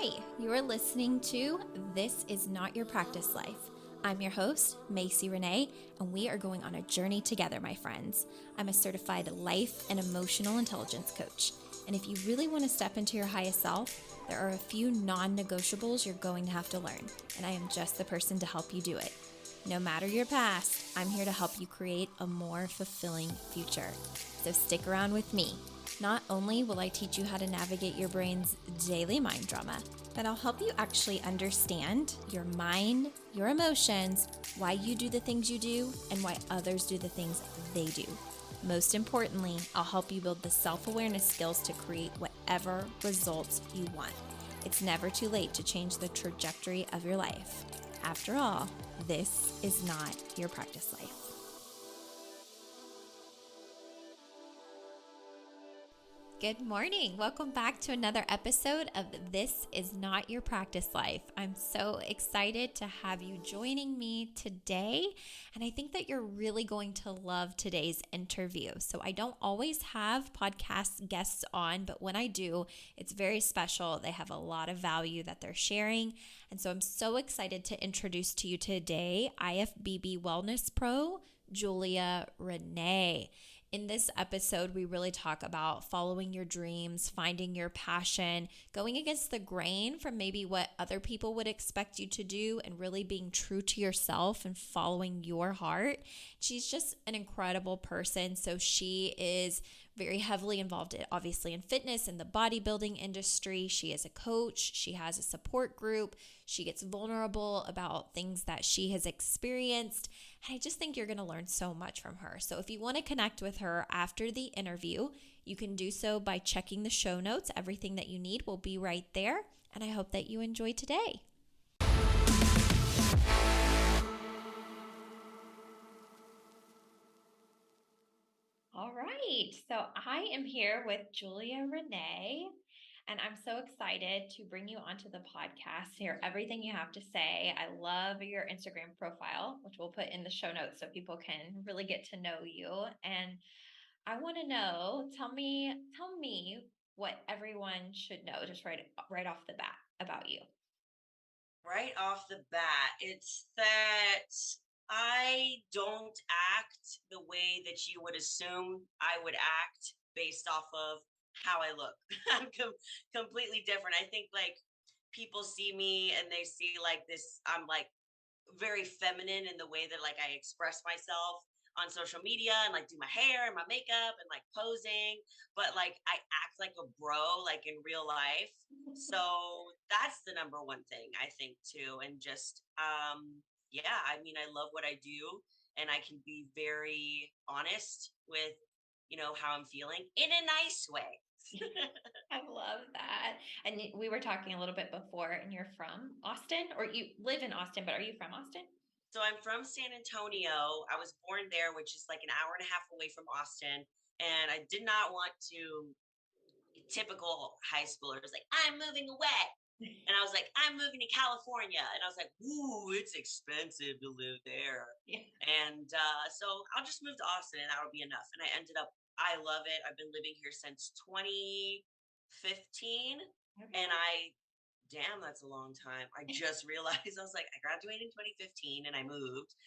Hi, you are listening to This Is Not Your Practice Life. I'm your host, Macy Rene, and we are going on a journey together, my friends. I'm a certified life and emotional intelligence coach. And if you really want to step into your highest self, there are a few non-negotiables you're going to have to learn, and I am just the person to help you do it. No matter your past, I'm here to help you create a more fulfilling future. So stick around with me. Not only will I teach you how to navigate your brain's daily mind drama, but I'll help you actually understand your mind, your emotions, why you do the things you do, and why others do the things they do. Most importantly, I'll help you build the self-awareness skills to create whatever results you want. It's never too late to change the trajectory of your life. After all, this is not your practice life. Good morning. Welcome back to another episode of This Is Not Your Practice Life. I'm so excited to have you joining me today, and I think that you're really going to love today's interview. So I don't always have podcast guests on, but when I do, it's very special. They have a lot of value that they're sharing, and so I'm so excited to introduce to you today IFBB Wellness Pro, Julia Rene. In this episode, we really talk about following your dreams, finding your passion, going against the grain from maybe what other people would expect you to do, and really being true to yourself and following your heart. She's just an incredible person. So she is very heavily involved, obviously, in fitness and the bodybuilding industry. She is a coach. She has a support group. She gets vulnerable about things that she has experienced. And I just think you're going to learn so much from her. So if you want to connect with her after the interview, you can do so by checking the show notes. Everything that you need will be right there. And I hope that you enjoy today. All right, so I am here with Julia Rene, and I'm so excited to bring you onto the podcast, hear everything you have to say. I love your Instagram profile, which we'll put in the show notes so people can really get to know you. And I want to know, tell me what everyone should know just right off the bat about you. Right off the bat, it's that I don't act the way that you would assume I would act based off of how I look. I'm completely different. I think like people see me and they see like this, I'm like very feminine in the way that like I express myself on social media and like do my hair and my makeup and like posing, but like I act like a bro like in real life. So that's the number one thing I think too. And just yeah, I mean I love what I do and I can be very honest with how I'm feeling in a nice way. I love that. And we were talking a little bit before, and you're from Austin, or you live in Austin, but are you from Austin? So I'm from San Antonio. I was born there, which is like an hour and a half away from Austin. And I did not want to, typical high schoolers, like, I'm moving away. And I was like, I'm moving to California. And I was like, ooh, it's expensive to live there. Yeah. And so I'll just move to Austin and that'll be enough. And I ended up, I love it. I've been living here since 2015. Okay. And damn, that's a long time. I just realized I was like, I graduated in 2015 and I moved.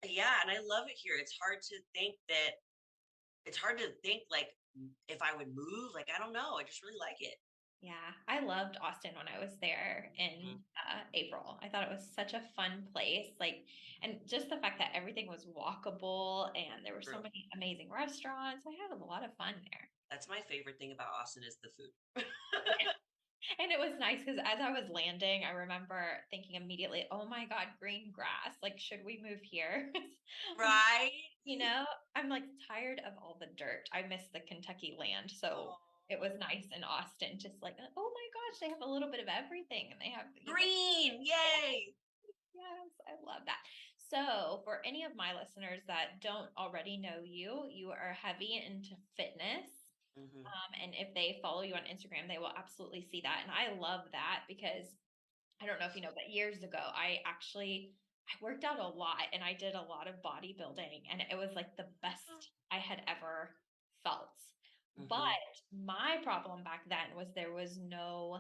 Yeah, and I love it here. It's hard to think like if I would move, like I don't know. I just really like it. Yeah, I loved Austin when I was there in Mhm. April. I thought it was such a fun place. And just the fact that everything was walkable and there were so True. many amazing restaurants. I had a lot of fun there. That's my favorite thing about Austin is the food. And it was nice because as I was landing, I remember thinking immediately, oh my God, green grass. Like, should we move here? Um, Right? I'm like tired of all the dirt. I miss the Kentucky land. So Oh, it was nice in Austin, just like, oh my gosh, they have a little bit of everything. And they have, green. Yay. yes, I love that. So, for any of my listeners that don't already know you, you are heavy into fitness. Hmm. And if they follow you on Instagram, they will absolutely see that. And I love that because I don't know if you know, but years ago, I worked out a lot and I did a lot of bodybuilding, and it was like the best I had ever felt. Hmm. But my problem back then was there was no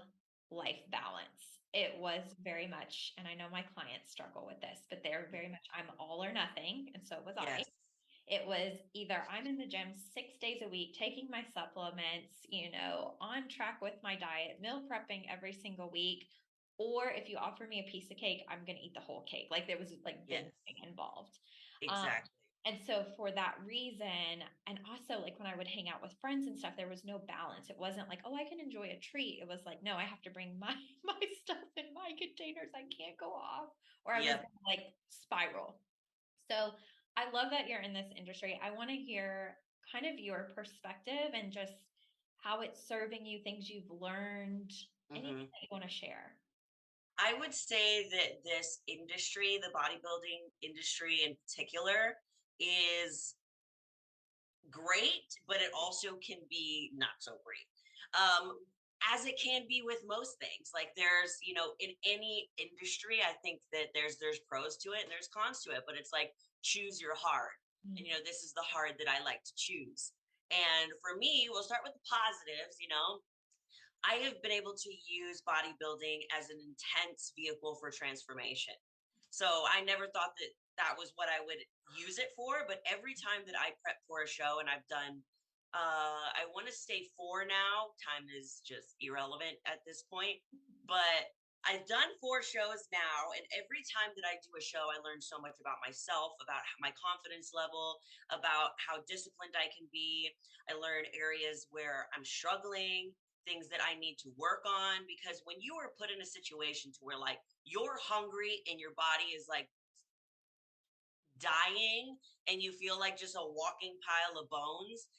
life balance. It was very much, and I know my clients struggle with this, but they're very much, I'm all or nothing. And so was I. Yes. It was either I'm in the gym 6 days a week, taking my supplements, on track with my diet, meal prepping every single week. Or if you offer me a piece of cake, I'm going to eat the whole cake. Like there was like Yes. binging involved. Um, Exactly. and so for that reason, and also like when I would hang out with friends and stuff, there was no balance. It wasn't like, oh, I can enjoy a treat. It was like, no, I have to bring my my stuff in my containers. I can't go off, or I was Yep. gonna, like spiral. So I love that you're in this industry. I want to hear kind of your perspective and just how it's serving you, things you've learned, anything Hmm. that you want to share. I would say that this industry, the bodybuilding industry in particular, is great, but it also can be not so great. As it can be with most things. Like there's, in any industry, I think that there's pros to it and there's cons to it, but it's like choose your hard. And Mm-hmm. this is the hard that I like to choose. And for me, we'll start with the positives. I have been able to use bodybuilding as an intense vehicle for transformation. So I never thought that that was what I would use it for. But every time that I prep for a show, and I've done, I want to say four now, time is just irrelevant at this point. But I've done four shows now. And every time that I do a show, I learn so much about myself, about my confidence level, about how disciplined I can be. I learn areas where I'm struggling, things that I need to work on. Because when you are put in a situation to where like you're hungry and your body is like dying and you feel like just a walking pile of bones,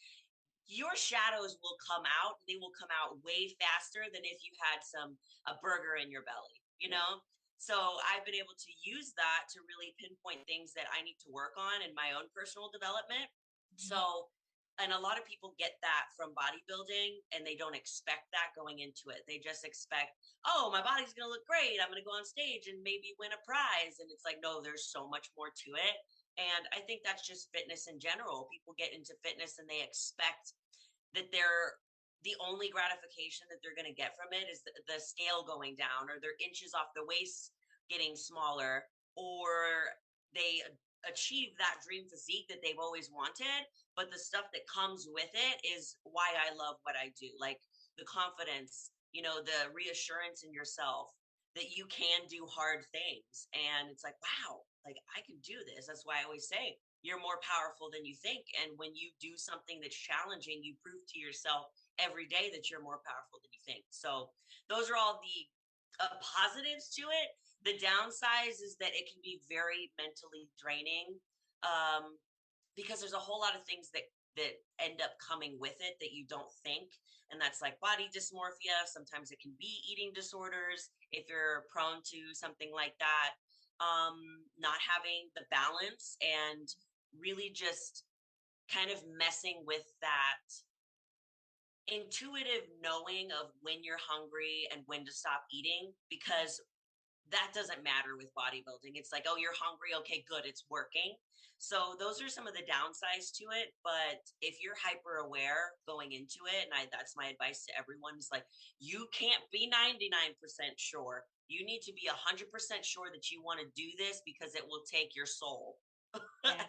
your shadows will come out. They will come out way faster than if you had a burger in your belly. So I've been able to use that to really pinpoint things that I need to work on in my own personal development. So, and a lot of people get that from bodybuilding and they don't expect that going into it. They just expect, oh, my body's going to look great. I'm going to go on stage and maybe win a prize. And it's like, no, there's so much more to it. And I think that's just fitness in general. People get into fitness and they expect that the only gratification that they're going to get from it is the scale going down or their inches off the waist getting smaller, or they achieve that dream physique that they've always wanted. But the stuff that comes with it is why I love what I do. Like the confidence, the reassurance in yourself that you can do hard things. And it's like, wow, like I can do this. That's why I always say you're more powerful than you think. And when you do something that's challenging, you prove to yourself every day that you're more powerful than you think. So those are all the positives to it. The downsides is that it can be very mentally draining, because there's a whole lot of things that end up coming with it that you don't think. And that's like body dysmorphia. Sometimes it can be eating disorders if you're prone to something like that. Not having the balance and really just kind of messing with that intuitive knowing of when you're hungry and when to stop eating, because that doesn't matter with bodybuilding. It's like, oh, you're hungry. Okay, good. It's working. So those are some of the downsides to it. But if you're hyper aware going into it, and that's my advice to everyone, is like, you can't be 99% sure. You need to be 100% sure that you want to do this because it will take your soul Yeah.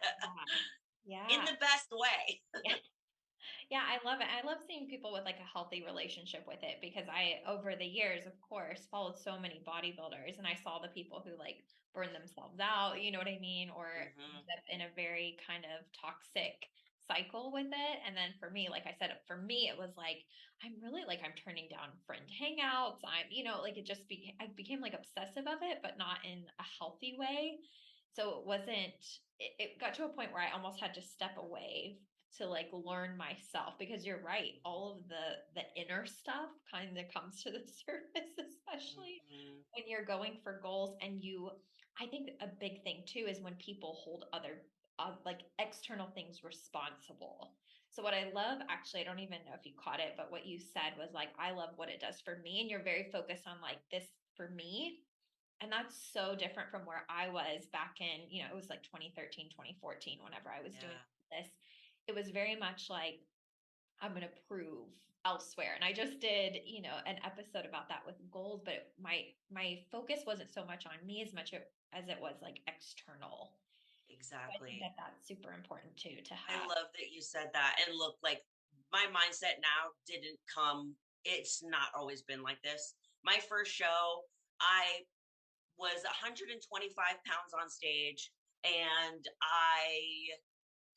in Yeah. the best way. Yeah. Yeah, I love it. I love seeing people with like a healthy relationship with it because I, over the years, of course, followed so many bodybuilders and I saw the people who like burn themselves out, you know what I mean? Or Hmm. end up in a very kind of toxic cycle with it. And then for me, like I said, for me, it was like, I'm really like, I'm turning down friend hangouts. Like it just became, I became like obsessive of it, but not in a healthy way. So it wasn't, it got to a point where I almost had to step away to like learn myself because you're right, all of the inner stuff kind of comes to the surface, especially Hmm. when you're going for goals. And I think a big thing too is when people hold other like external things responsible. So what I love, actually, I don't even know if you caught it, but what you said was like, I love what it does for me, and you're very focused on like this for me. And that's so different from where I was back in, it was like 2013, 2014, whenever I was doing Yeah. this. It was very much like I'm going to prove elsewhere. And I just did, an episode about that with goals, but my focus wasn't so much on me as much as it was like external. So I think Exactly. that that's super important too to I have. love that you said that. And look, like my mindset now didn't come, it's not always been like this. My first show, I was 125 pounds on stage, and I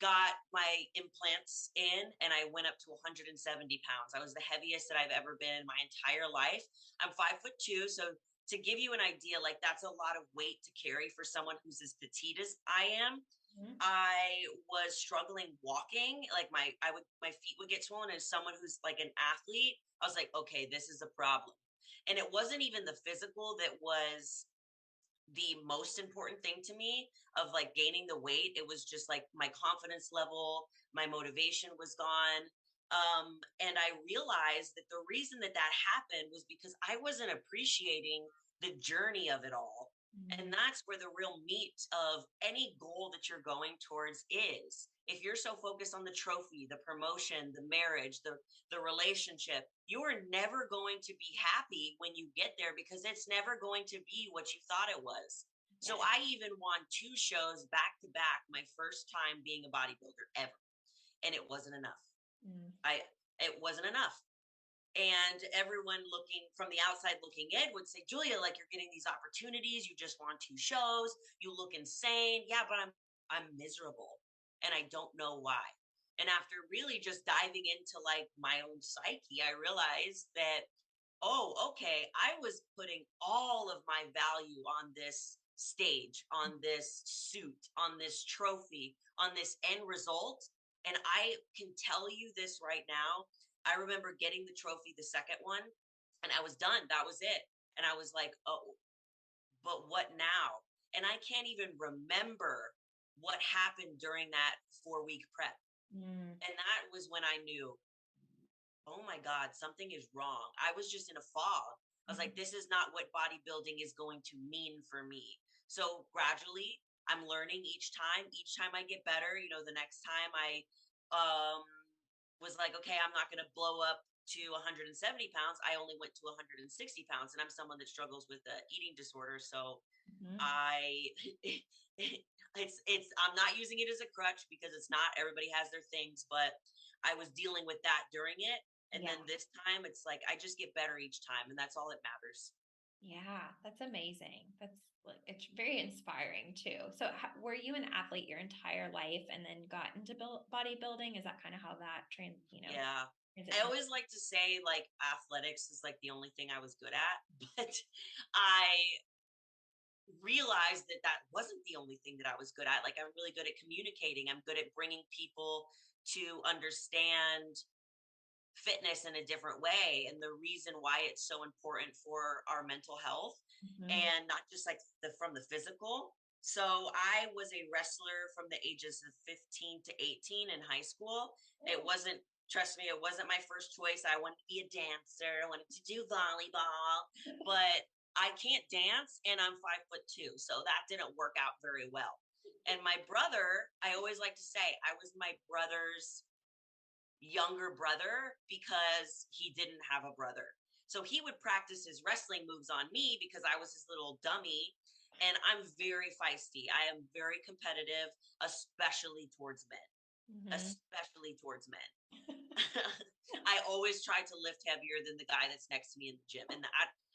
got my implants in and I went up to 170 pounds. I was the heaviest that I've ever been in my entire life. I'm 5'2". So to give you an idea, like that's a lot of weight to carry for someone who's as petite as I am. Mhm. I was struggling walking. Like my feet would get swollen. As someone who's like an athlete, I was like, okay, this is a problem. And it wasn't even the physical that was the most important thing to me of like gaining the weight. It was just like my confidence level, my motivation was gone. And I realized that the reason that that happened was because I wasn't appreciating the journey of it all. And Mhm. that's where the real meat of any goal that you're going towards is. If you're so focused on the trophy, the promotion, the marriage, the relationship, you are never going to be happy when you get there because it's never going to be what you thought it was. So Yes. I even won 2 shows back to back my first time being a bodybuilder ever, and it wasn't enough. Mm. I it wasn't enough. And everyone looking from the outside looking in would say, Julia, like you're getting these opportunities, you just won 2 shows, you look insane. Yeah, but I'm miserable and I don't know why. And after really just diving into like my own psyche, I realized that, oh, okay, I was putting all of my value on this stage, on this suit, on this trophy, on this end result. And I can tell you this right now. I remember getting the trophy, the second one, and I was done. That was it. And I was like, oh, but what now? And I can't even remember what happened during that 4 week prep. Mm. And that was when I knew, oh my God, something is wrong. I was just in a fog. I was like, Mhm. this is not what bodybuilding is going to mean for me. So gradually, I'm learning each time. Each time I get better. The next time I um, was like, okay, I'm not going to blow up to 170 pounds. I only went to 160 pounds. And I'm someone that struggles with the eating disorder. So Mhm. I, I'm not using it as a crutch because it's not, everybody has their things, but I was dealing with that during it. And Yeah. then this time it's like, I just get better each time. And that's all that matters. Yeah, that's amazing. That's like it's very inspiring too. So, were you an athlete your entire life and then got into bodybuilding? Is that kind of how that Yeah. I transition? always like to say like athletics is like the only thing I was good at, but I realized that that wasn't the only thing that I was good at. Like I'm really good at communicating. I'm good at bringing people to understand fitness in a different way and the reason why it's so important for our mental health Mhm. and not just like from the physical. So I was a wrestler from the ages of 15 to 18 in high school. It Oh. wasn't, trust me, it wasn't my first choice. I wanted to be a dancer, I wanted to do volleyball, but I can't dance and I'm 5'2". So that didn't work out very well. And my brother, I always like to say I was my brother's younger brother because he didn't have a brother. So he would practice his wrestling moves on me because I was his little dummy. And I'm very feisty. I am very competitive, especially towards men, Mhm. especially towards men. I always try to lift heavier than the guy that's next to me in the gym. And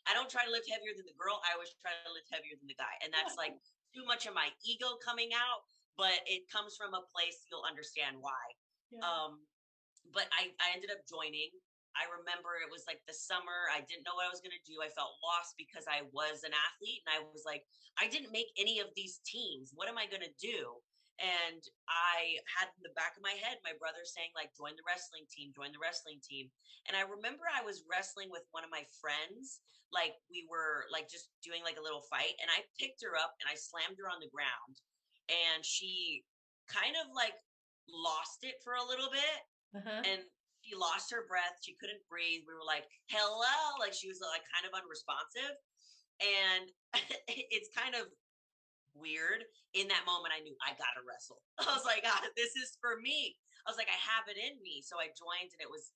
I don't try to lift heavier than the girl. I always try to lift heavier than the guy. And that's like too much of my ego coming out, but it comes from a place you'll understand why. Yeah. Um, but I ended up joining. I remember it was like the summer. I didn't know what I was going to do. I felt lost because I was an athlete and I was like, I didn't make any of these teams. What am I going to do? And I had in the back of my head my brother saying, like, join the wrestling team, join the wrestling team. And I remember I was wrestling with one of my friends. Like, we were like just doing like a little fight. And I picked her up and I slammed her on the ground. And she kind of like lost it for a little bit Uh-huh. and she lost her breath. She couldn't breathe. We were like, hello. Like she was like kind of unresponsive. And it's kind of weird. In that moment, I knew I gotta wrestle. I was like, this is for me. I was like, I have it in me. So I joined, and it was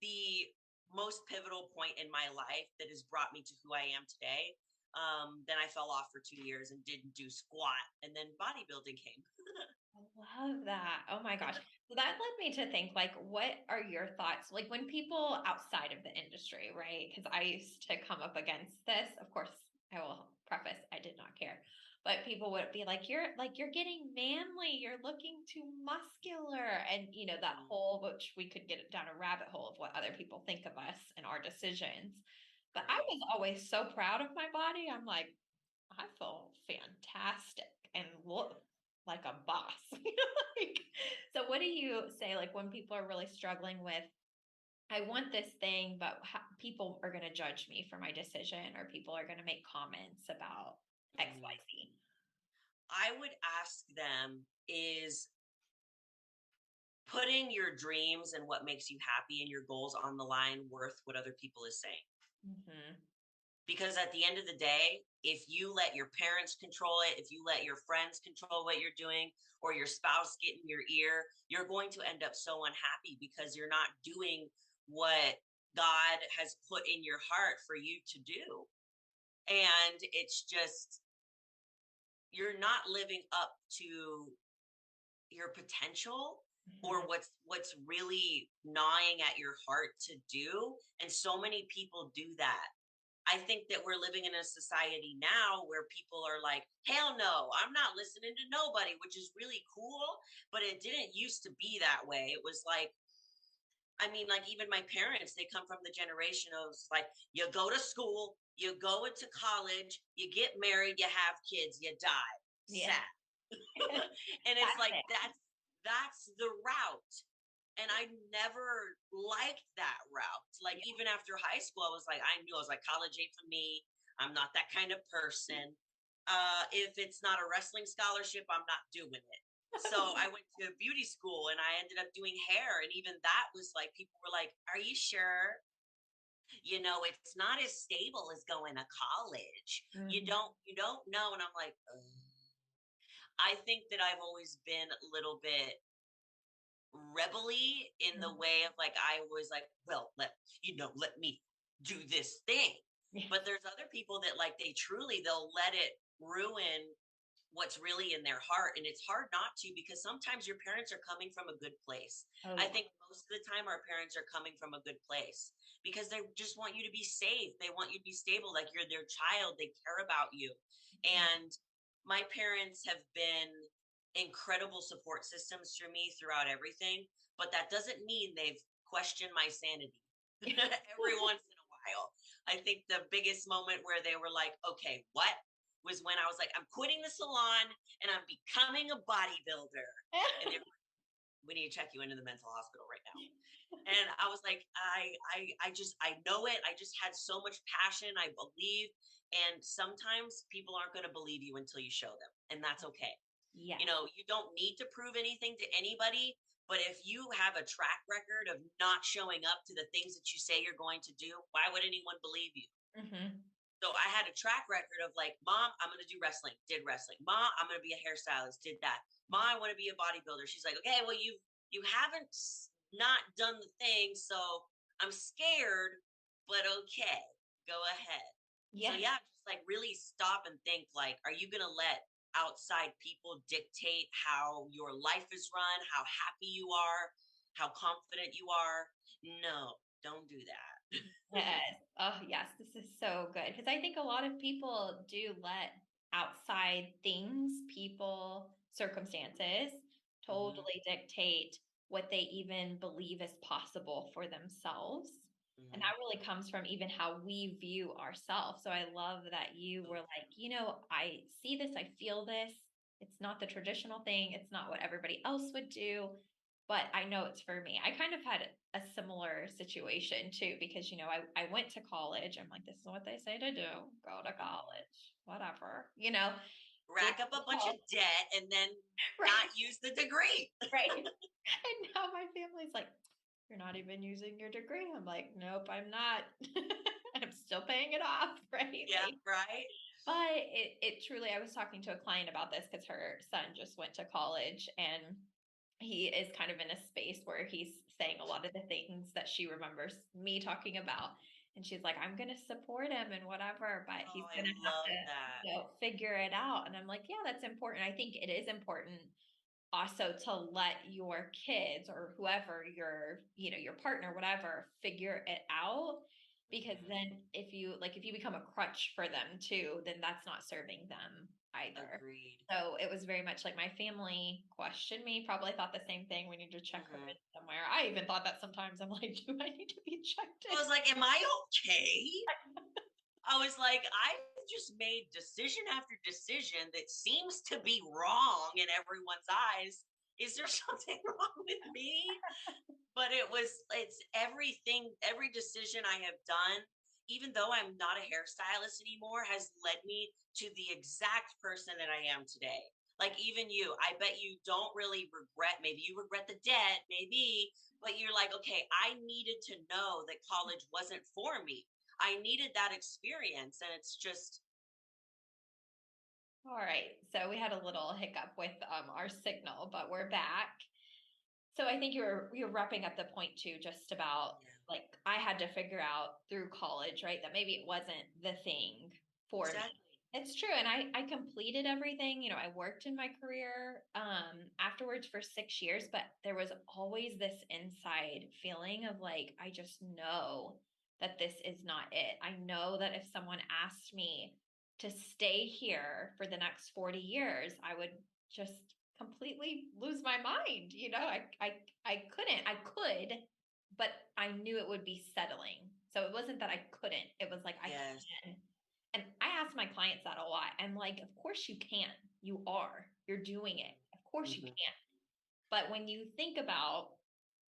the most pivotal point in my life that has brought me to who I am today. Then I fell off for 2 years and didn't do squat, and then bodybuilding came. I love that. Oh my gosh. So that led me to think, like, what are your thoughts? Like when people outside of the industry, right? Because I used to come up against this. Of course, I will preface, I did not care. But people would be like, you're getting manly, you're looking too muscular. And that Mm, whole, which we could get down a rabbit hole of what other people think of us and our decisions. But I right. was always so proud of my body. I'm like, I feel fantastic and look like a boss. Like, so what do you say, like, when people are really struggling with, I want this thing, but people are going to judge me for my decision, or people are going to make comments about Mm. XYZ? I would ask them, is putting your dreams and what makes you happy and your goals on the line worth what other people is saying? Mm-hmm. Because at the end of the day, if you let your parents control it, if you let your friends control what you're doing, or your spouse get in your ear, you're going to end up so unhappy because you're not doing what God has put in your heart for you to do. And it's just, you're not living up to your potential, Mm-hmm. or what's really gnawing at your heart to do. And so many people do that. I think that we're living in a society now where people are like, hell no, I'm not listening to nobody, which is really cool. But it didn't used to be that way. It was like, I mean, like even my parents, they come from the generation of like, you go to school, you go into college, you get married, you have kids, you die. Yeah. Sad. And it's That's like, it. that's the route. And I never liked that route. Like Yeah. even after high school, I was like, I knew, I was like, college ain't for me. I'm not that kind of person. If it's not a wrestling scholarship, I'm not doing it. So I went to beauty school and I ended up doing hair. And even that was like, people were like, are you sure? It's not as stable as going to college. You Mhm. don't, you don't know. And I'm like, ugh. I think that I've always been a little bit rebelly in the Mhm. way of like, I was like, well, let me do this thing. Yeah. But there's other people that like, they'll let it ruin what's really in their heart. And it's hard not to, because sometimes your parents are coming from a good place. Oh I yeah. think most of the time our parents are coming from a good place because they just want you to be safe. They want you to be stable. Like you're their child. They care about you. Mhm. And my parents have been incredible support systems for me throughout everything, but that doesn't mean they've questioned my sanity every once in a while. I think the biggest moment where they were like, okay, what? Was when I was like, I'm quitting the salon and I'm becoming a bodybuilder. And they were like, we need to check you into the mental hospital right now. And I was like, I know it. I just had so much passion. I believe. And sometimes people aren't going to believe you until you show them. And that's okay. Yes. You don't need to prove anything to anybody. But if you have a track record of not showing up to the things that you say you're going to do, why would anyone believe you? Hmm. So I had a track record of like, mom, I'm going to do wrestling, did wrestling. Mom, I'm going to be a hairstylist, did that. Mom, I want to be a bodybuilder. She's like, okay, well, you haven't not done the thing. So I'm scared, but okay, go ahead. So Yes. yeah, just like really stop and think like, are you going to let outside people dictate how your life is run, how happy you are, how confident you are? No, don't do that. Yes. Oh, yes. This is so good because I think a lot of people do let outside things, people, circumstances Hmm. totally dictate what they even believe is possible for themselves. And Hmm. that really comes from even how we view ourselves. So I love that you were like, I see this, I feel this. It's not the traditional thing, it's not what everybody else would do, but I know it's for me. I kind of had a similar situation too, because, I went to college. I'm like, this is what they say to do. Go to college, whatever, did Rack up a bunch of college, debt and then right, not use the degree. right. And now my family's like, you're not even using your degree. I'm like, nope, I'm not. I'm still paying it off, right? Yeah, Like, right. But it truly, I was talking to a client about this because her son just went to college and he is kind of in a space where he's saying a lot of the things that she remembers me talking about. And she's like, I'm going to support him and whatever, but Oh, he's I going to have love to, that. figure it out. And I'm like, yeah, that's important. I think it is important also to let your kids or whoever your partner, whatever, figure it out. Because Mhm. then if you become a crutch for them too, then that's not serving them either. Agreed. So it was very much like my family questioned me, probably thought the same thing. We need to check her Mhm. in somewhere. I even thought that sometimes. I'm like, do I need to be checked I in? was like, "Am I okay?" I was like, "I just made decision after decision that seems to be wrong in everyone's eyes. Is there something wrong with me?" But it's everything, every decision I have done, even though I'm not a hairstylist anymore, has led me to the exact person that I am today. Like even you, I bet you don't really regret, maybe you regret the debt, maybe, but you're like, okay, I needed to know that college wasn't for me. I needed that experience. And it's just, All right. So we had a little hiccup with our signal, but we're back. So I think you're wrapping up the point too, just about yeah, like I had to figure out through college, right, that maybe it wasn't the thing for me. exactly. It's true. And I completed everything. I worked in my career afterwards for 6 years, but there was always this inside feeling of like, I just know that this is not it. I know that if someone asked me to stay here for the next 40 years, I would just completely lose my mind. I couldn't. I could, but I knew it would be settling. So it wasn't that I couldn't. It was like I Yes. can. And I ask my clients that a lot. I'm like, of course you can. You are. You're doing it. Of course you Mhm. can. But when you think about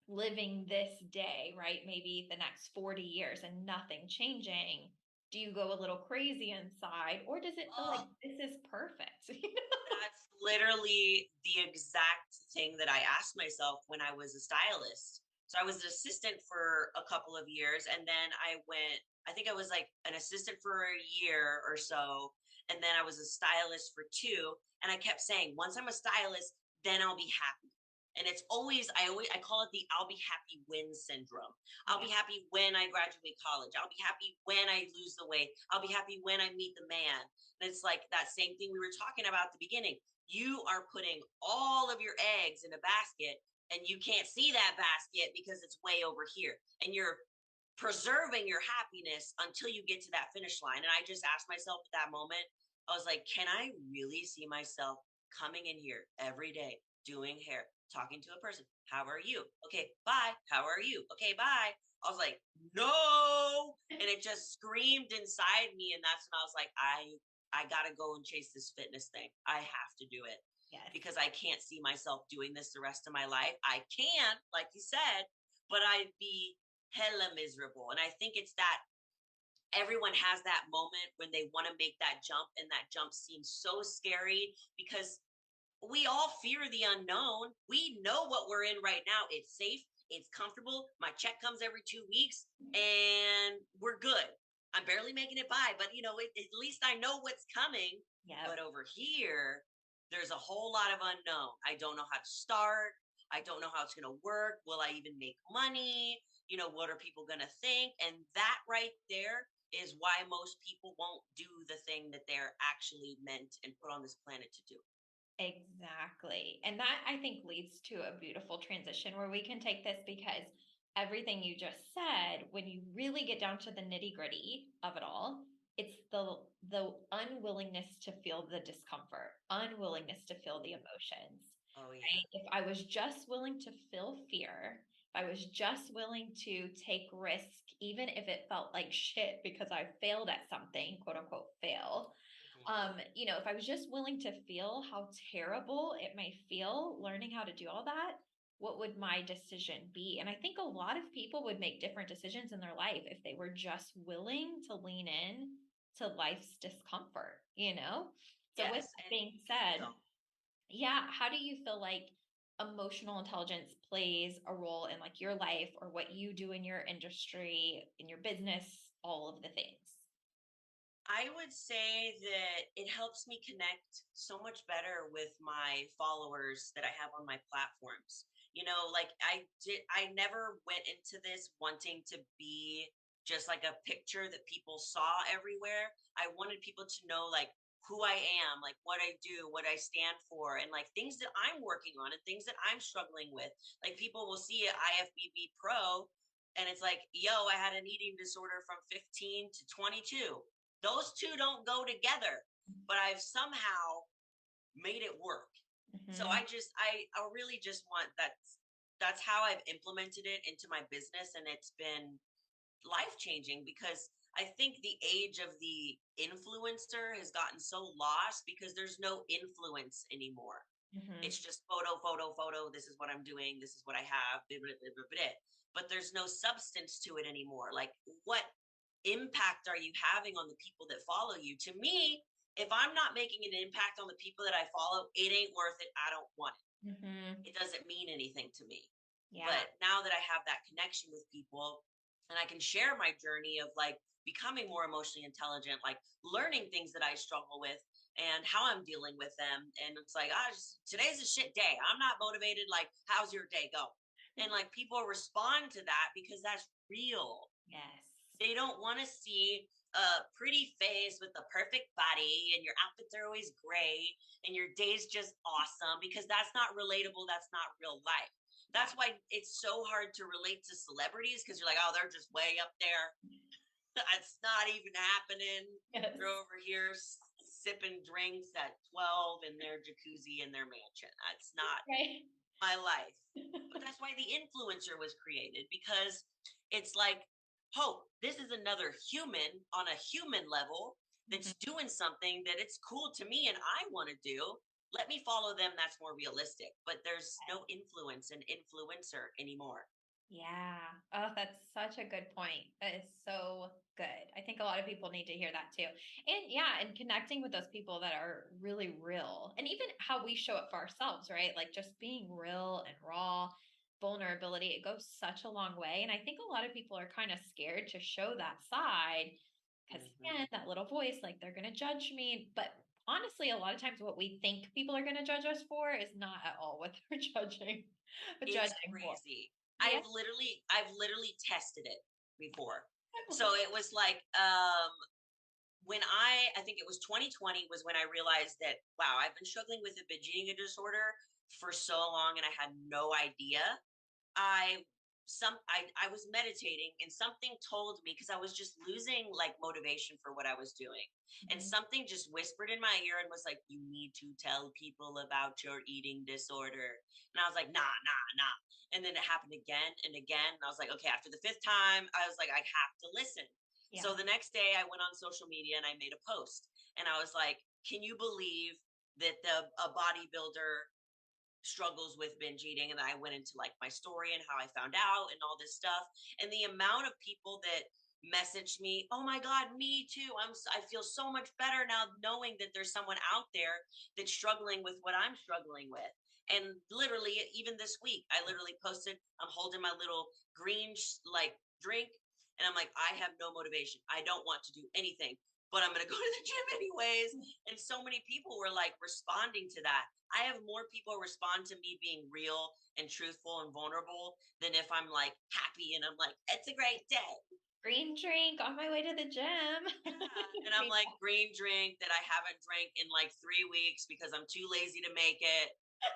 living this day, right? Maybe the next 40 years and nothing changing, do you go a little crazy inside or does it feel like Oh, this is perfect? that's literally the exact thing that I asked myself when I was a stylist. So I was an assistant for a couple of years and then I think I was like an assistant for a year or so. And then I was a stylist for two. And I kept saying, once I'm a stylist, then I'll be happy. And it's I call it the I'll be happy when syndrome. I'll Yeah. be happy when I graduate college. I'll be happy when I lose the weight. I'll be happy when I meet the man. And it's like that same thing we were talking about at the beginning. You are putting all of your eggs in a basket and you can't see that basket because it's way over here. And you're preserving your happiness until you get to that finish line. And I just asked myself at that moment, I was like, can I really see myself coming in here every day, doing hair, talking to a person? How are you? Okay, bye. How are you? Okay, bye. I was like, no. And it just screamed inside me. And that's when I was like, I gotta go and chase this fitness thing. I have to do it Yes. because I can't see myself doing this the rest of my life. I can, like you said, but I'd be hella miserable. And I think it's that everyone has that moment when they want to make that jump, and that jump seems so scary because we all fear the unknown. We know what we're in right now. It's safe, it's comfortable. My check comes every 2 weeks, and we're good. I'm barely making it by, but at least I know what's coming. Yep. But over here, there's a whole lot of unknown. I don't know how to start. I don't know how it's going to work. Will I even make money? What are people going to think? And that right there is why most people won't do the thing that they're actually meant and put on this planet to do. Exactly. And that I think leads to a beautiful transition where we can take this because everything you just said, when you really get down to the nitty-gritty of it all, it's the unwillingness to feel the discomfort, unwillingness to feel the emotions. Oh, yeah. Right? If I was just willing to feel fear, if I was just willing to take risk, even if it felt like shit because I failed at something, quote unquote fail, Mhm. if I was just willing to feel how terrible it may feel learning how to do all that, what would my decision be? And I think a lot of people would make different decisions in their life if they were just willing to lean in to life's discomfort. So with Yes, that and being you said, don't. yeah, how do you feel like emotional intelligence plays a role in like your life or what you do in your industry, in your business, all of the things? I would say that it helps me connect so much better with my followers that I have on my platforms. Like I never went into this wanting to be just like a picture that people saw everywhere. I wanted people to know like who I am, like what I do, what I stand for, and like things that I'm working on and things that I'm struggling with. Like people will see an IFBB Pro and it's like, yo, I had an eating disorder from 15 to 22. Those two don't go together, but I've somehow made it work. So Mm-hmm. I really just want that's how I've implemented it into my business, and it's been life changing because I think the age of the influencer has gotten so lost because there's no influence anymore. Mm-hmm. It's just photo, photo, photo. This is what I'm doing. This is what I have. Blah, blah, blah, blah, blah. But there's no substance to it anymore. Like, what impact are you having on the people that follow you? To me, if I'm not making an impact on the people that I follow, it ain't worth it. I don't want Mm-hmm. it. It doesn't mean anything to me. Yeah. But now that I have that connection with people and I can share my journey of like becoming more emotionally intelligent, like learning things that I struggle with and how I'm dealing with them. And it's like, today's a shit day. I'm not motivated. Like, how's your day go? And like people respond to that because that's real. Yes. They don't want to see a pretty face with a perfect body and your outfits are always great and your day's just awesome because that's not relatable. That's not real life. Yeah. That's why it's so hard to relate to celebrities because you're like, oh, they're just way up there. It's not even happening. Yes. They're over here sipping drinks at 12 in their jacuzzi in their mansion. That's not Right. my life. But that's why the influencer was created because it's like, oh, this is another human on a human level Mhm. that's doing something that it's cool to me and I want to do. Let me follow them. That's more realistic. But there's no influence and influencer anymore. Yeah. Oh, that's such a good point. That is so good. I think a lot of people need to hear that too. And yeah, and connecting with those people that are really real and even how we show up for ourselves, right? Like just being real and raw, vulnerability, it goes such a long way. And I think a lot of people are kind of scared to show that side because, Mm-hmm. again, that little voice, like they're going to judge me. But honestly, a lot of times what we think people are going to judge us for is not at all what they're It's judging for. crazy. Yeah. I've literally tested it before. So it was like when I think it was 2020 was when I realized that wow, I've been struggling with a binge eating disorder for so long and I had no idea. I I was meditating and something told me because I was just losing like motivation for what I was doing. And Mhm. something just whispered in my ear and was like, you need to tell people about your eating disorder. And I was like, nah, nah, nah. And then it happened again and again. And I was like, okay, after the fifth time, I was like, I have to listen. So Yeah. the next day I went on social media and I made a post and I was like, can you believe that a bodybuilder struggles with binge eating, and I went into like my story and how I found out and all this stuff, and the amount of people that messaged me, oh my god, me too, I feel so much better now knowing that there's someone out there that's struggling with what I'm struggling with. And literally even this week I literally posted, I'm holding my little green like drink and I'm like, I have no motivation, I don't want to do anything, but I'm going to go to the gym anyways. And so many people were like responding to that. I have more people respond to me being real and truthful and vulnerable than if I'm like happy and I'm like, it's a great day. Green drink on my way to the gym. Yeah. And I'm like, green drink that I haven't drank in like 3 weeks because I'm too lazy to make it.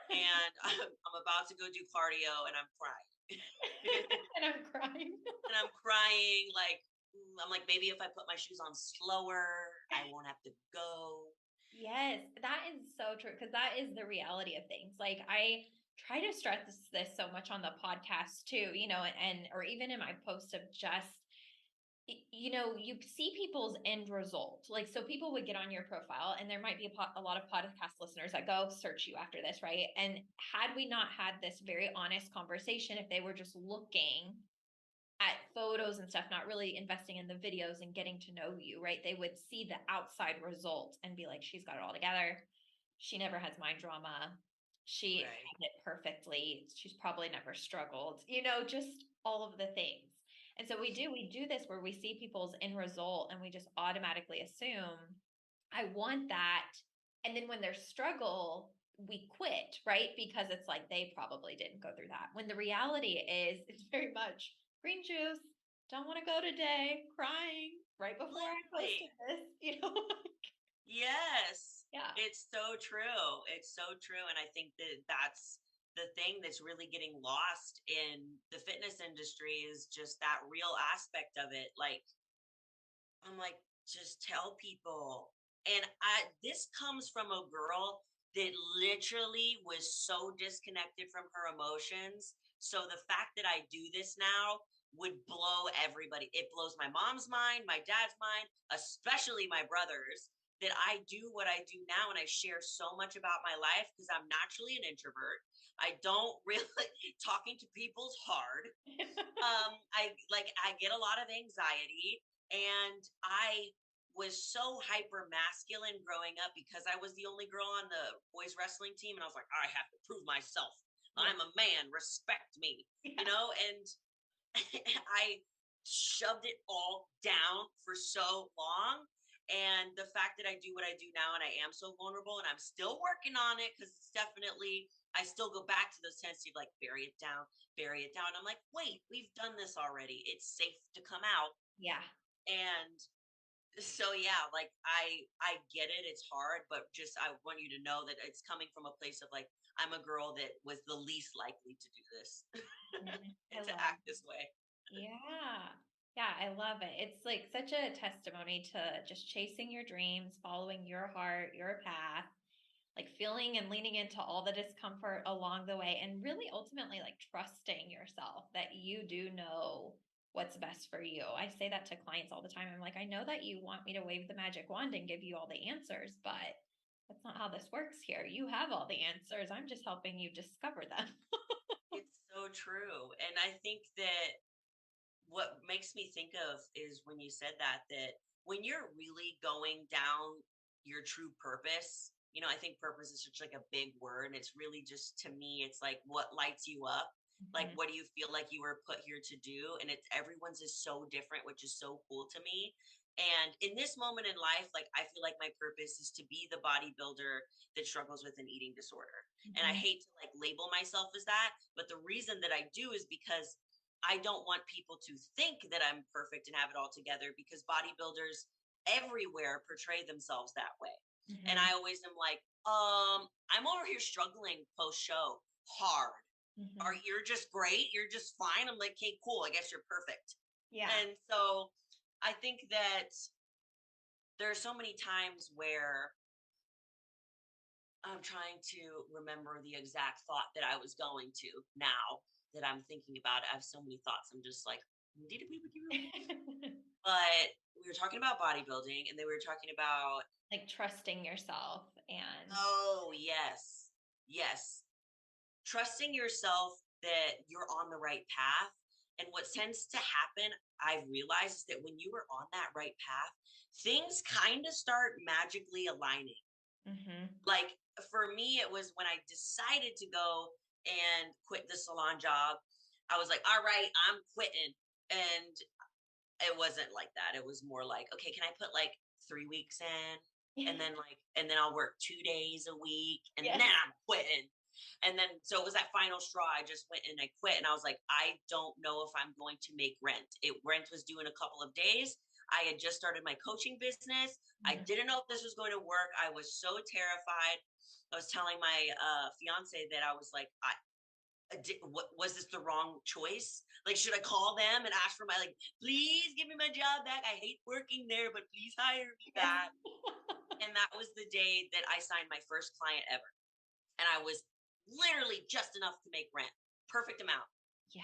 And I'm about to go do cardio and I'm crying. And I'm crying. And I'm crying. Like, I'm like, maybe if I put my shoes on slower, I won't have to go. Yes, that is so true because that is the reality of things. Like I try to stress this so much on the podcast too, and or even in my post of just you see people's end result. Like, so people would get on your profile, and there might be a lot of podcast listeners that go search you after this, right? And had we not had this very honest conversation, if they were just looking at photos and stuff, not really investing in the videos and getting to know you, right? They would see the outside result and be like, she's got it all together. She never has mind drama. She Right. has it perfectly. She's probably never struggled, just all of the things. And so we do this where we see people's end result and we just automatically assume, I want that. And then when there's struggle, we quit, right? Because it's like they probably didn't go through that. When the reality is, it's very much green juice, don't want to go today, crying right before I Literally. posted this, you know? Yes, Yeah. it's so true. It's so true. And I think that that's the thing that's really getting lost in the fitness industry is just that real aspect of it. Like, I'm like, just tell people. And this comes from a girl that literally was so disconnected from her emotions. So the fact that I do this now would blow everybody. It blows my mom's mind, my dad's mind, especially my brother's, that I do what I do now and I share so much about my life because I'm naturally an introvert. I don't really talking to people's hard. I get a lot of anxiety, and I was so hyper masculine growing up because I was the only girl on the boys wrestling team, and I was like, I have to prove myself. Yeah. I'm a man, respect me, Yeah. and I shoved it all down for so long. And the fact that I do what I do now and I am so vulnerable and I'm still working on it because it's definitely, I still go back to those tendencies of like bury it down, bury it down. I'm like, wait, we've done this already. It's safe to come out. Yeah. And so yeah, like I get it. It's hard, but just I want you to know that it's coming from a place of like I'm a girl that was the least likely to do this Mhm. I and to love. act this way. Yeah. Yeah, I love it. It's like such a testimony to just chasing your dreams, following your heart, your path, like feeling and leaning into all the discomfort along the way, and really ultimately like trusting yourself that you do know what's best for you. I say that to clients all the time. I'm like, I know that you want me to wave the magic wand and give you all the answers, but that's not how this works here. You have all the answers. I'm just helping you discover them. It's so true. And I think that what makes me think of is when you said that when you're really going down your true purpose, I think purpose is such like a big word. And it's really just to me, it's like what lights you up. Like, Mhm. what do you feel like you were put here to do? And it's everyone's is so different, which is so cool to me. And in this moment in life, like, I feel like my purpose is to be the bodybuilder that struggles with an eating disorder. And I Mhm. hate to like label myself as that, but the reason that I do is because I don't want people to think that I'm perfect and have it all together because bodybuilders everywhere portray themselves that way. And Mhm. I always am like, I'm over here struggling post show hard. Are Mhm. you're just great? You're just fine. I'm like, okay, cool. I guess you're perfect. Yeah. And so I think that there are so many times where I'm trying to remember the exact thought that I was going to now that I'm thinking about it. I have so many thoughts. I'm just like, but we were talking about bodybuilding and they were talking about, Like trusting yourself and oh, yes, yes, trusting yourself that you're on the right path. And what tends to happen, I've realized, is that when you are on that right path, things kind of start magically aligning. mhm. Like for me, it was when I decided to go and quit the salon job. I was like, all right, I'm quitting. And it wasn't like that. It was more like, okay, can I put like 3 weeks in? And then I'll work 2 days a week and Yes. then I'm quitting. And then so it was that final straw. I just went and I quit. And I was like, I don't know if I'm going to make rent. Rent was due in a couple of days. I had just started my coaching business. I Mhm. didn't know if this was going to work. I was so terrified. I was telling my fiance that I was like, what was this the wrong choice? Like, should I call them and ask for my like, please give me my job back? I hate working there, but please hire me Yes. back. And that was the day that I signed my first client ever. And I was literally just enough to make rent. Perfect amount.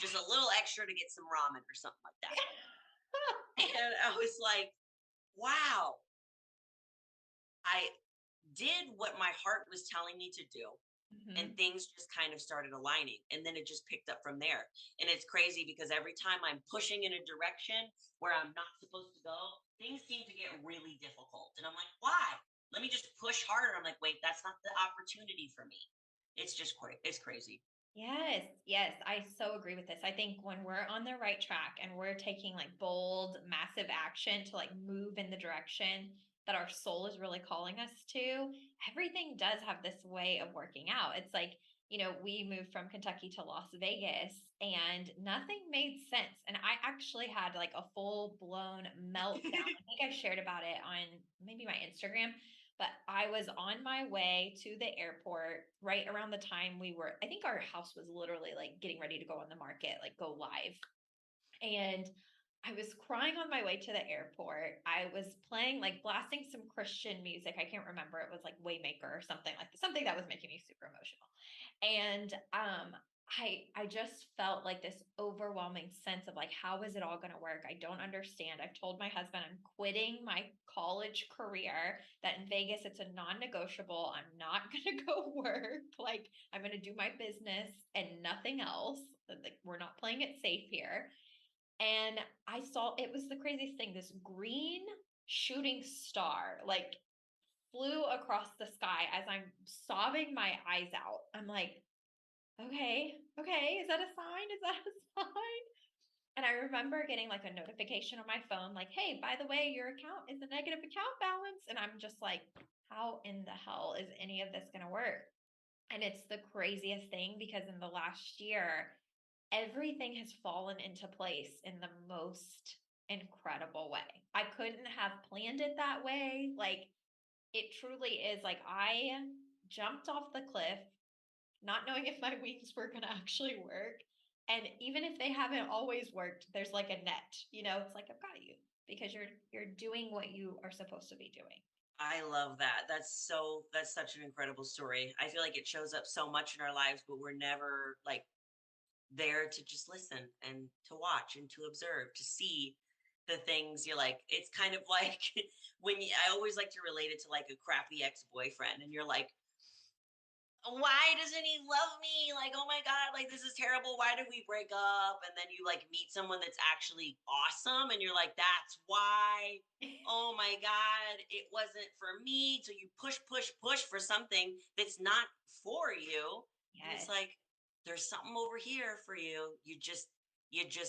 Just a Yes. little extra to get some ramen or something like that. And I was like, wow, I did what my heart was telling me to do. And Mhm. things just kind of started aligning. And then it just picked up from there. And it's crazy because every time I'm pushing in a direction where I'm not supposed to go, things seem to get really difficult. And I'm like, why? Let me just push harder. I'm like, wait, that's not the opportunity for me. It's just it's crazy. Yes, yes, I so agree with this. I think when we're on the right track and we're taking like bold, massive action to like move in the direction that our soul is really calling us to, everything does have this way of working out. It's like, we moved from Kentucky to Las Vegas and nothing made sense. And I actually had like a full blown meltdown. I think I shared about it on maybe my Instagram, but I was on my way to the airport right around the time I think our house was literally like getting ready to go on the market, like go live. And I was crying on my way to the airport. I was playing, like blasting some Christian music. I can't remember. It was like Waymaker or something like that, something that was making me super emotional. And I just felt like this overwhelming sense of like, how is it all going to work? I don't understand. I've told my husband I'm quitting my college career, that in Vegas it's a non-negotiable. I'm not going to go work. Like, I'm going to do my business and nothing else. Like, we're not playing it safe here. And I saw, it was the craziest thing. This green shooting star like flew across the sky as I'm sobbing my eyes out. I'm like, okay, okay, is that a sign? Is that a sign? And I remember getting like a notification on my phone, like, hey, by the way, your account is a negative account balance. And I'm just like, how in the hell is any of this going to work? And it's the craziest thing because in the last year, everything has fallen into place in the most incredible way. I couldn't have planned it that way. Like, it truly is like I jumped off the cliff not knowing if my wings were going to actually work. And even if they haven't always worked, there's like a net, it's like I've got you because you're doing what you are supposed to be doing. I love that. That's such an incredible story. I feel like it shows up so much in our lives, but we're never like there to just listen and to watch and to observe, to see the things you're like, it's kind of like I always like to relate it to like a crappy ex-boyfriend and you're like, why doesn't he love me? Like, oh my God, like this is terrible. Why did we break up? And then you like meet someone that's actually awesome and you're like, that's why. Oh my God, it wasn't for me. So you push, push, push for something that's not for you. And it's Yes. like, there's something over here for you. You just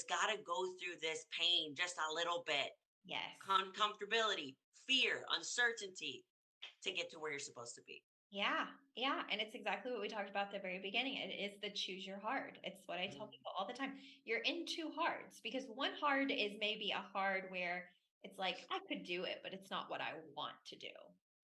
gotta go through this pain just a little bit. Yes. Comfortability, fear, uncertainty to get to where you're supposed to be. Yeah. Yeah. And it's exactly what we talked about at the very beginning. It is the choose your hard. It's what I tell Mm. people all the time. You're in two hards because one hard is maybe a hard where it's like, I could do it, but it's not what I want to do.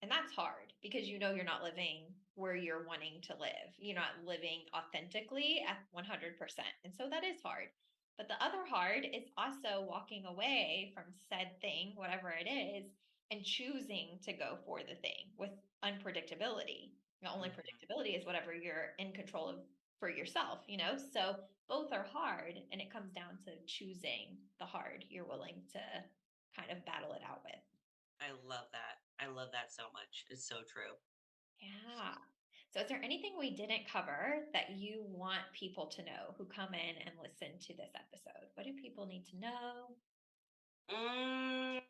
And that's hard because you're not living where you're wanting to live. You're not living authentically at 100%. And so that is hard. But the other hard is also walking away from said thing, whatever it is, and choosing to go for the thing with unpredictability. The only Mhm. predictability is whatever you're in control of for yourself. So both are hard, and it comes down to choosing the hard you're willing to kind of battle it out with. I love that. I love that so much. It's so true. Yeah. So, is there anything we didn't cover that you want people to know who come in and listen to this episode? What do people need to know? Mm,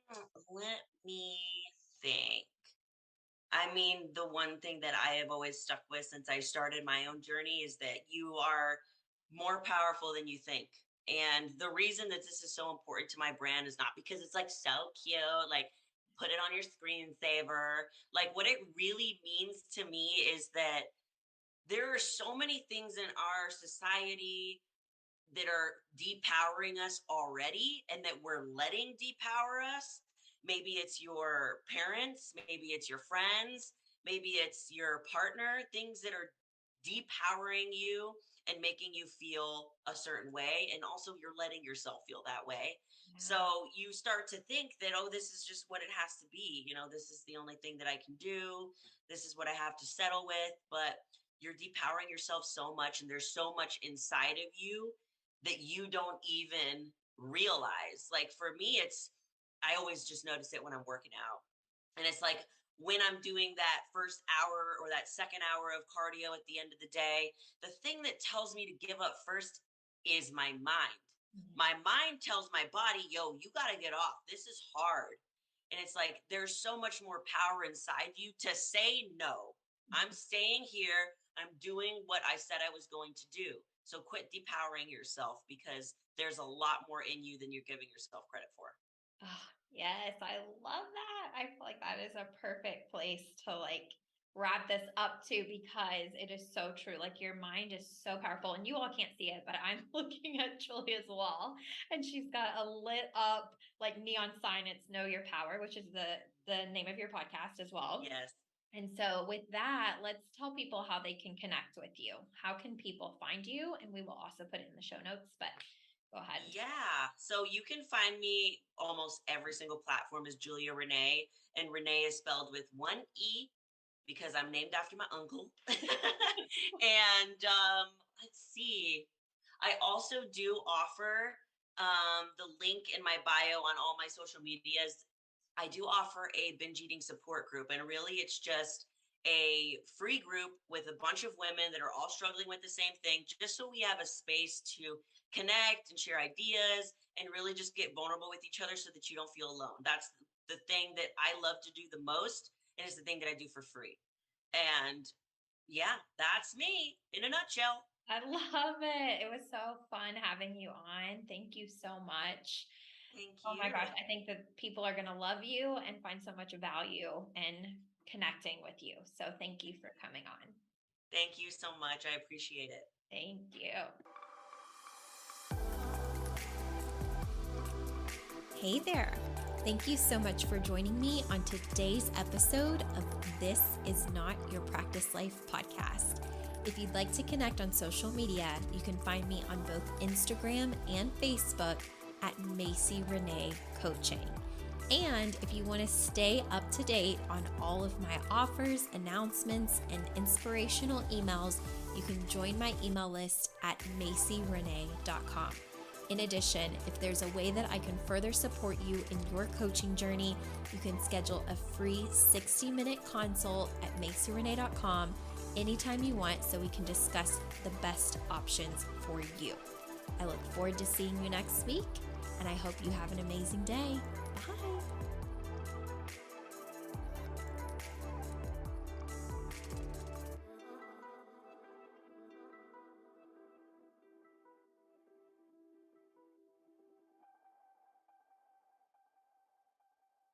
let me think. I mean, the one thing that I have always stuck with since I started my own journey is that you are more powerful than you think. And the reason that this is so important to my brand is not because it's like so cute, like put it on your screensaver. Like, what it really means to me is that there are so many things in our society that are depowering us already and that we're letting depower us. Maybe it's your parents, maybe it's your friends, maybe it's your partner, things that are depowering you and making you feel a certain way. And also, you're letting yourself feel that way. Yeah. So you start to think that, oh, this is just what it has to be. This is the only thing that I can do. This is what I have to settle with. But you're depowering yourself so much, and there's so much inside of you that you don't even realize. Like for me, I always just notice it when I'm working out. And it's like when I'm doing that first hour or that second hour of cardio at the end of the day, the thing that tells me to give up first is my mind. Mhm. My mind tells my body, yo, you got to get off. This is hard. And it's like there's so much more power inside you to say no. I'm staying here I'm doing what I said I was going to do. So quit depowering yourself because there's a lot more in you than you're giving yourself credit for. Oh, yes, I love that. I feel like that is a perfect place to wrap this up too, because it is so true. Like your mind is so powerful, and you all can't see it, but I'm looking at Julia's wall, and she's got a lit up like neon sign. It's Know Your Power, which is the name of your podcast as well. Yes. And so with that, let's tell people how they can connect with you. How can people find you? And we will also put it in the show notes, but go ahead. Yeah. So you can find me almost every single platform as Julia Rene, and Rene is spelled with one E because I'm named after my uncle. And let's see. I also do offer the link in my bio on all my social medias. I do offer a binge eating support group, and really it's just a free group with a bunch of women that are all struggling with the same thing, just so we have a space to connect and share ideas and really just get vulnerable with each other so that you don't feel alone. That's the thing that I love to do the most, and it's the thing that I do for free. And yeah, that's me in a nutshell. I love it. It was so fun having you on. Thank you so much. Thank Oh my you. gosh, I think that people are going to love you and find so much value in connecting with you. So thank you for coming on. Thank you so much. I appreciate it. Thank you. Hey there. Thank you so much for joining me on today's episode of This Is Not Your Practice Life podcast. If you'd like to connect on social media, you can find me on both Instagram and Facebook at Macy Rene Coaching. And if you want to stay up to date on all of my offers, announcements, and inspirational emails, you can join my email list at macyrene.com. In addition, if there's a way that I can further support you in your coaching journey, you can schedule a free 60-minute consult at macyrene.com anytime you want so we can discuss the best options for you. I look forward to seeing you next week, and I hope you have an amazing day. Bye.